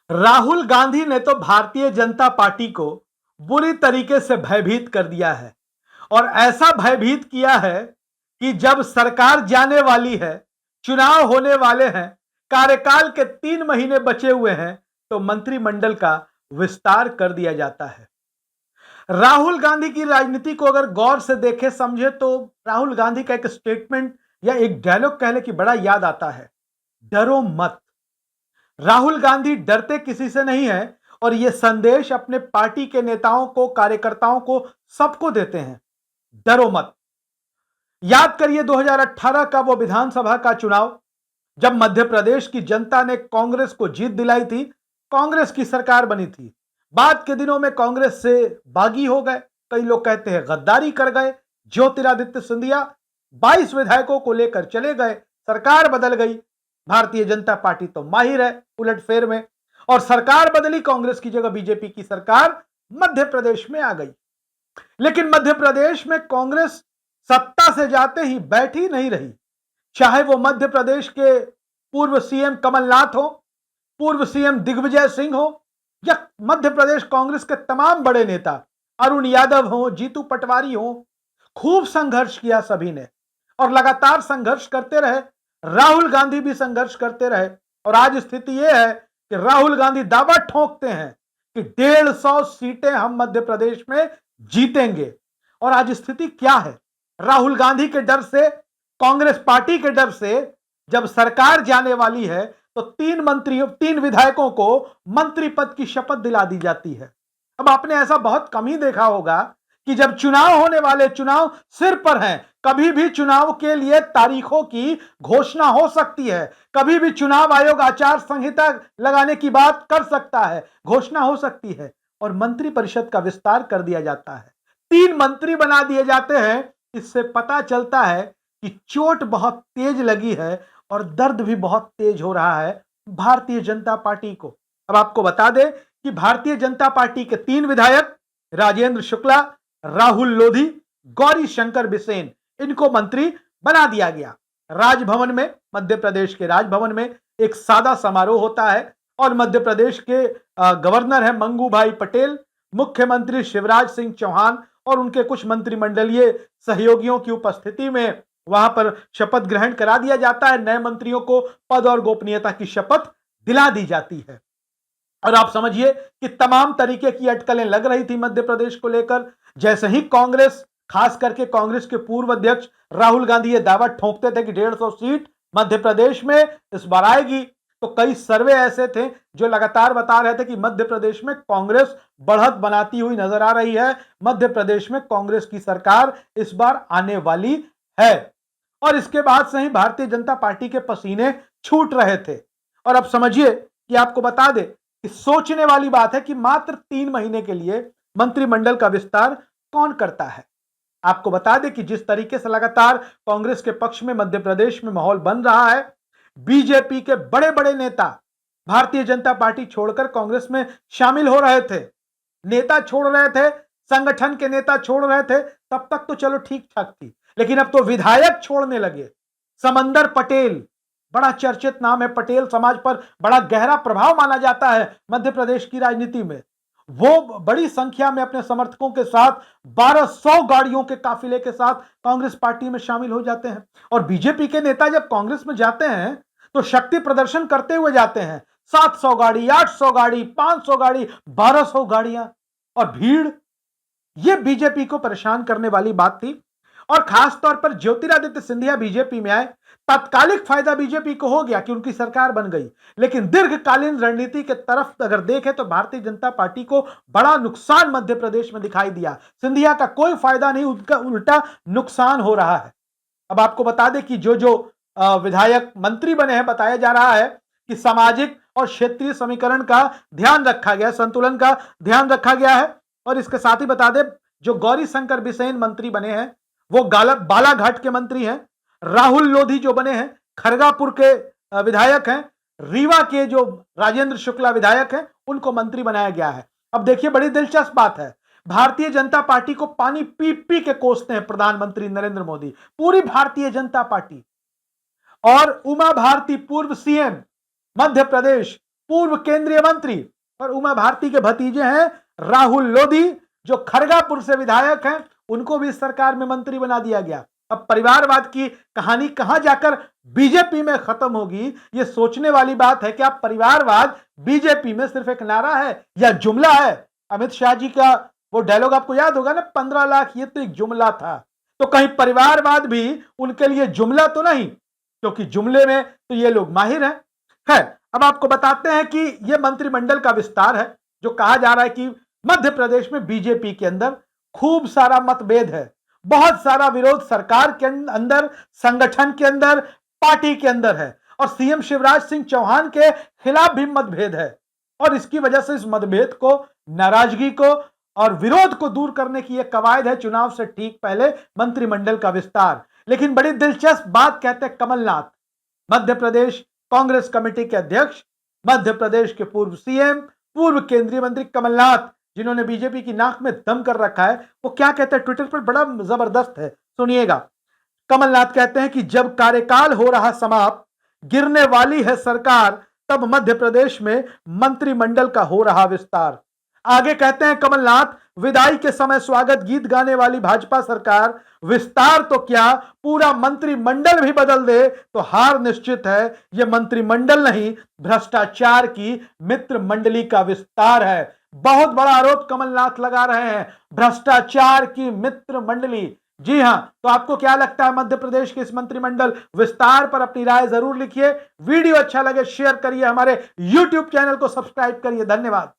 राहुल गांधी ने तो भारतीय जनता पार्टी को बुरी तरीके से भयभीत कर दिया है और ऐसा भयभीत किया है कि जब सरकार जाने वाली है, चुनाव होने वाले हैं, कार्यकाल के 3 महीने बचे हुए हैं, तो मंत्रिमंडल का विस्तार कर दिया जाता है। राहुल गांधी की राजनीति को अगर गौर से देखें समझे तो राहुल गांधी का एक स्टेटमेंट या एक डायलॉग कह ले कि बड़ा याद आता है, डरो मत। राहुल गांधी डरते किसी से नहीं है और यह संदेश अपने पार्टी के नेताओं को, कार्यकर्ताओं को, सबको देते हैं, डरो मत। याद करिए 2018 का वो विधानसभा का चुनाव, जब मध्य प्रदेश की जनता ने कांग्रेस को जीत दिलाई थी, कांग्रेस की सरकार बनी थी। बाद के दिनों में कांग्रेस से बागी हो गए, कई लोग कहते हैं गद्दारी कर गए। ज्योतिरादित्य सिंधिया 22 विधायकों को लेकर चले गए, सरकार बदल गई। भारतीय जनता पार्टी तो माहिर है उलटफेर में, और सरकार बदली, कांग्रेस की जगह बीजेपी की सरकार मध्य प्रदेश में आ गई। लेकिन मध्य प्रदेश में कांग्रेस सत्ता से जाते ही बैठी नहीं रही, चाहे वो मध्य प्रदेश के पूर्व सीएम कमलनाथ हो, पूर्व सीएम दिग्विजय सिंह हो, या मध्य प्रदेश कांग्रेस के तमाम बड़े नेता अरुण यादव हो, जीतू पटवारी हो। खूब संघर्ष किया सभी ने और लगातार संघर्ष करते रहे। राहुल गांधी भी संघर्ष करते रहे और आज स्थिति यह है कि राहुल गांधी दावा ठोंकते हैं कि 150 सीटें हम मध्य प्रदेश में जीतेंगे। और आज स्थिति क्या है? राहुल गांधी के डर से, कांग्रेस पार्टी के डर से, जब सरकार जाने वाली है तो 3 विधायकों को मंत्री पद की शपथ दिला दी जाती है। अब आपने ऐसा बहुत कम ही देखा होगा कि जब चुनाव होने वाले, चुनाव सिर पर हैं, कभी भी चुनाव के लिए तारीखों की घोषणा हो सकती है, कभी भी चुनाव आयोग आचार संहिता लगाने की बात कर सकता है, घोषणा हो सकती है और मंत्री परिषद का विस्तार कर दिया जाता है, 3 मंत्री बना दिए जाते हैं। इससे पता चलता है कि चोट बहुत तेज लगी है और दर्द भी बहुत तेज हो रहा है भारतीय जनता पार्टी को। अब आपको बता दें कि भारतीय जनता पार्टी के 3 विधायक, राजेंद्र शुक्ला, राहुल लोधी, गौरी शंकर बिसेन, इनको मंत्री बना दिया गया। राजभवन में, मध्य प्रदेश के राजभवन में एक सादा समारोह होता है और मध्य प्रदेश के गवर्नर है मंगू भाई पटेल, मुख्यमंत्री शिवराज सिंह चौहान और उनके कुछ मंत्रिमंडलीय सहयोगियों की उपस्थिति में वहां पर शपथ ग्रहण करा दिया जाता है। नए मंत्रियों को पद और गोपनीयता की शपथ दिला दी जाती है और आप समझिए कि तमाम तरीके की अटकलें लग रही थी मध्य प्रदेश को लेकर। जैसे ही कांग्रेस, खास करके कांग्रेस के पूर्व अध्यक्ष राहुल गांधी ये दावा ठोंकते थे कि 150 सीट मध्य प्रदेश में इस बार आएगी, तो कई सर्वे ऐसे थे जो लगातार बता रहे थे कि मध्य प्रदेश में कांग्रेस बढ़त बनाती हुई नजर आ रही है, मध्य प्रदेश में कांग्रेस की सरकार इस बार आने वाली है। और इसके बाद से ही भारतीय जनता पार्टी के पसीने छूट रहे थे। और अब समझिए कि आपको बता दे कि सोचने वाली बात है कि मात्र 3 महीने के लिए मंत्रिमंडल का विस्तार कौन करता है। आपको बता दें कि जिस तरीके से लगातार कांग्रेस के पक्ष में मध्य प्रदेश में माहौल बन रहा है, बीजेपी के बड़े बड़े नेता भारतीय जनता पार्टी छोड़कर कांग्रेस में शामिल हो रहे थे, नेता छोड़ रहे थे, संगठन के नेता छोड़ रहे थे। तब तक तो चलो ठीक ठाक थी, लेकिन अब तो विधायक छोड़ने लगे। समंदर पटेल, बड़ा चर्चित नाम है, पटेल समाज पर बड़ा गहरा प्रभाव माना जाता है मध्य प्रदेश की राजनीति में। वो बड़ी संख्या में अपने समर्थकों के साथ 1200 गाड़ियों के काफिले के साथ कांग्रेस पार्टी में शामिल हो जाते हैं। और बीजेपी के नेता जब कांग्रेस में जाते हैं तो शक्ति प्रदर्शन करते हुए जाते हैं। 700 गाड़ी, 800 गाड़ी, 500 गाड़ी, 1200 गाड़ियां और भीड़, यह बीजेपी को परेशान करने वाली बात थी। और खास तौर पर ज्योतिरादित्य सिंधिया बीजेपी में आए, तात्कालिक फायदा बीजेपी को हो गया कि उनकी सरकार बन गई, लेकिन दीर्घकालीन रणनीति के तरफ अगर देखें तो भारतीय जनता पार्टी को बड़ा नुकसान मध्य प्रदेश में दिखाई दिया। सिंधिया का कोई फायदा नहीं, उनका उल्टा नुकसान हो रहा है। अब आपको बता दें कि जो जो विधायक मंत्री बने हैं, बताया जा रहा है कि सामाजिक और क्षेत्रीय समीकरण का ध्यान रखा गया, संतुलन का ध्यान रखा गया है। और इसके साथ ही बता दें, जो गौरी शंकर बिसेन मंत्री बने हैं वो बालाघाट के मंत्री हैं। राहुल लोधी जो बने हैं खरगापुर के विधायक हैं। रीवा के जो राजेंद्र शुक्ला विधायक हैं उनको मंत्री बनाया गया है। अब देखिए, बड़ी दिलचस्प बात है, भारतीय जनता पार्टी को पानी पी पी के कोसते हैं प्रधानमंत्री नरेंद्र मोदी, पूरी भारतीय जनता पार्टी। और उमा भारती, पूर्व सीएम मध्य प्रदेश, पूर्व केंद्रीय मंत्री और उमा भारती के भतीजे हैं राहुल लोधी, जो खरगापुर से विधायक हैं, उनको भी सरकार में मंत्री बना दिया गया। अब परिवारवाद की कहानी कहां जाकर बीजेपी में खत्म होगी, यह सोचने वाली बात है। क्या परिवारवाद बीजेपी में सिर्फ एक नारा है या जुमला है? अमित शाह जी का वो डायलॉग आपको याद होगा ना, 15 लाख, ये तो एक जुमला था। तो कहीं परिवारवाद भी उनके लिए जुमला तो नहीं, क्योंकि जुमले में तो ये लोग माहिर हैं। खैर, अब आपको बताते हैं कि यह मंत्रिमंडल का विस्तार है, जो कहा जा रहा है कि मध्य प्रदेश में बीजेपी के अंदर खूब सारा मतभेद है, बहुत सारा विरोध सरकार के अंदर, संगठन के अंदर, पार्टी के अंदर है, और सीएम शिवराज सिंह चौहान के खिलाफ भी मतभेद है। और इसकी वजह से इस मतभेद को, नाराजगी को और विरोध को दूर करने की यह कवायद है चुनाव से ठीक पहले मंत्रिमंडल का विस्तार। लेकिन बड़ी दिलचस्प बात कहते हैं कमलनाथ, मध्य प्रदेश कांग्रेस कमेटी के अध्यक्ष, मध्य प्रदेश के पूर्व सीएम, पूर्व केंद्रीय मंत्री कमलनाथ, जिन्होंने बीजेपी की नाक में दम कर रखा है, वो क्या कहते हैं ट्विटर पर, बड़ा जबरदस्त है, सुनिएगा। कमलनाथ कहते हैं कि जब कार्यकाल हो रहा समाप्त, गिरने वाली है सरकार, तब मध्य प्रदेश में मंत्रिमंडल का हो रहा विस्तार। आगे कहते हैं कमलनाथ, विदाई के समय स्वागत गीत गाने वाली भाजपा सरकार विस्तार तो क्या, पूरा मंत्रिमंडल भी बदल दे तो हार निश्चित है। यह मंत्रिमंडल नहीं, भ्रष्टाचार की मित्र मंडली का विस्तार है। बहुत बड़ा आरोप कमलनाथ लगा रहे हैं, भ्रष्टाचार की मित्र मंडली। जी हां, तो आपको क्या लगता है मध्य प्रदेश के इस मंत्रिमंडल विस्तार पर? अपनी राय जरूर लिखिए। वीडियो अच्छा लगे शेयर करिए, हमारे YouTube चैनल को सब्सक्राइब करिए। धन्यवाद।